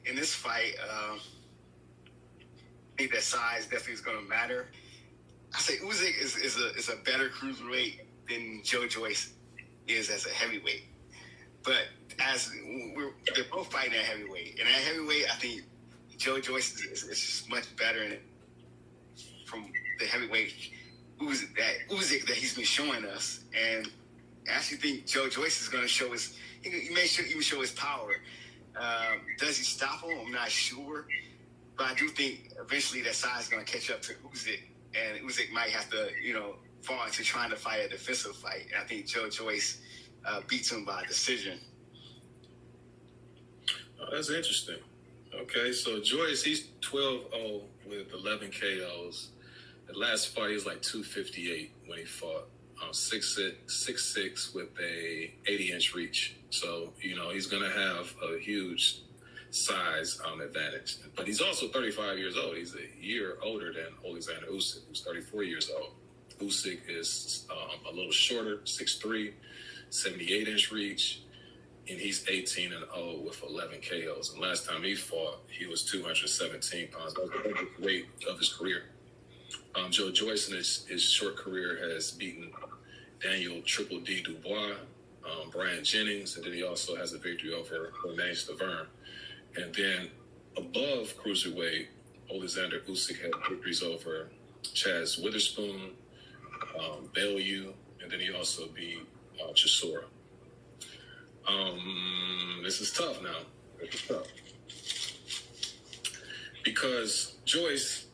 in this fight, I think that size definitely is going to matter. I say Usyk is a better cruiserweight than Joyce is as a heavyweight. But they're both fighting at heavyweight, and at heavyweight, I think Joyce is much better from the heavyweight Usyk that he's been showing us. And I actually think Joyce is going to show he may even show his power. Does he stop him? I'm not sure. But I do think eventually that size is going to catch up to Usyk, and Usyk might have to, fall into trying to fight a defensive fight. And I think Joyce beats him by decision. Oh, that's interesting. Okay, so Joyce, he's 12-0 with 11 KOs. The last fight, he was like 258 when he fought. 6'6" with a 80-inch reach. So, he's going to have a huge size advantage. But he's also 35 years old. He's a year older than Oleksandr Usyk, who's 34 years old. Usyk is a little shorter, 6'3", 78-inch reach, and he's 18-0 with 11 KOs. And last time he fought, he was 217 pounds. That was the biggest weight of his career. Joyce in his short career has beaten Daniel Triple D Dubois, Brian Jennings, and then he also has a victory over Romain Stavern. And then above cruiserweight, Oleksandr Usyk had victories over Chaz Witherspoon, Bellew, and then he also beat Chisora. This is tough now. This is tough. Because Joyce,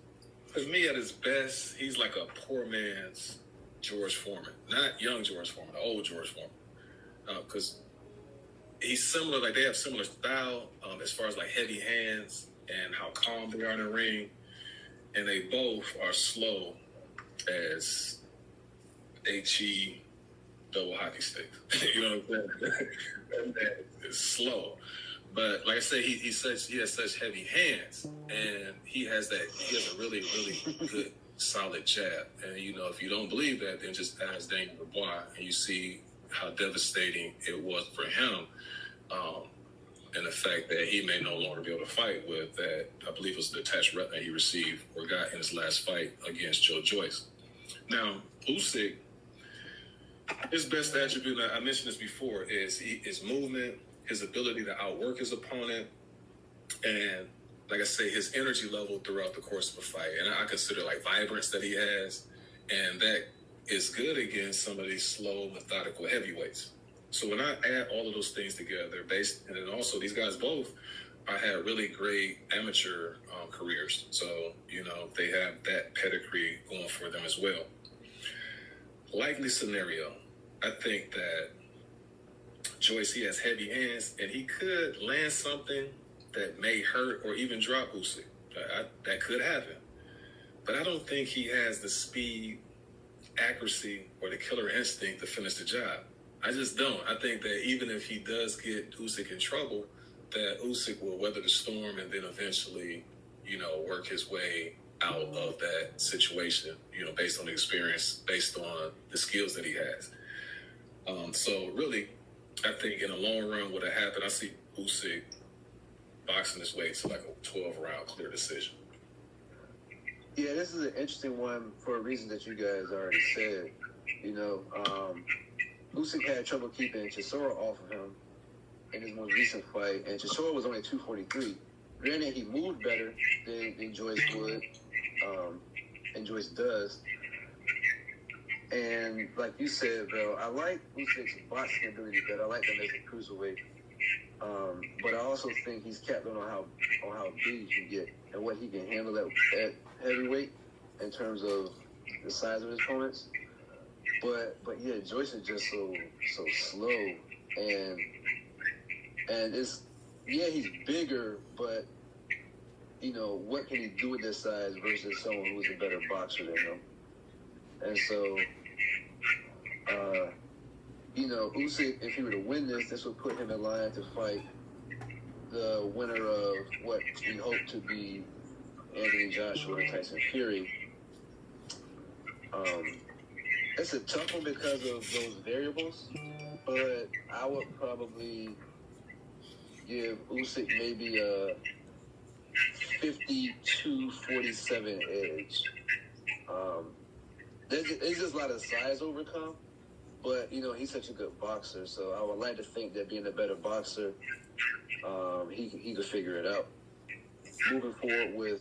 for me, at his best, he's like a poor man's George Foreman. Not young George Foreman, old George Foreman. Because he's similar, like they have similar style as far as like heavy hands and how calm they are in the ring. And they both are slow as HE double hockey stick. You know what I'm saying? It's slow. But like I said, he has such heavy hands, and he has a really, really good solid jab. And if you don't believe that, then just ask Daniel Dubois, and you see how devastating it was for him, and the fact that he may no longer be able to fight with that. I believe it was the attached retina he received or got in his last fight against Joyce. Now, Usyk, his best attribute, I mentioned this before, is his movement, his ability to outwork his opponent, and like I say, his energy level throughout the course of a fight. And I consider like vibrance that he has, and that is good against some of these slow, methodical heavyweights. So when I add all of those things together, and then also these guys both had really great amateur careers. So, they have that pedigree going for them as well. Likely scenario, I think that Joyce, he has heavy hands, and he could land something that may hurt or even drop Usyk. That could happen. But I don't think he has the speed, accuracy, or the killer instinct to finish the job. I just don't. I think that even if he does get Usyk in trouble, that Usyk will weather the storm and then eventually, work his way out of that situation, based on the experience, based on the skills that he has. So really, I think in the long run, what will happen, I see Usyk boxing his way to like a 12-round clear decision. Yeah, this is an interesting one for a reason that you guys already said. Usyk had trouble keeping Chisora off of him in his most recent fight, and Chisora was only 243. Granted, he moved better than Joyce would, and Joyce does. And like you said, Bill, I like Usyk's boxing ability better. I like him as a cruiserweight. But I also think he's capped on how big he can get and what he can handle at heavyweight in terms of the size of his opponents. But yeah, Joyce is just so slow, and it's he's bigger, but what can he do with this size versus someone who's a better boxer than him? And so, Usyk, if he were to win this would put him in line to fight the winner of what we hope to be Anthony Joshua and Tyson Fury. It's a tough one because of those variables, but I would probably give Usyk maybe a 52-47 edge. There's just a lot of size overcome, but he's such a good boxer. So I would like to think that being a better boxer, he could figure it out. Moving forward with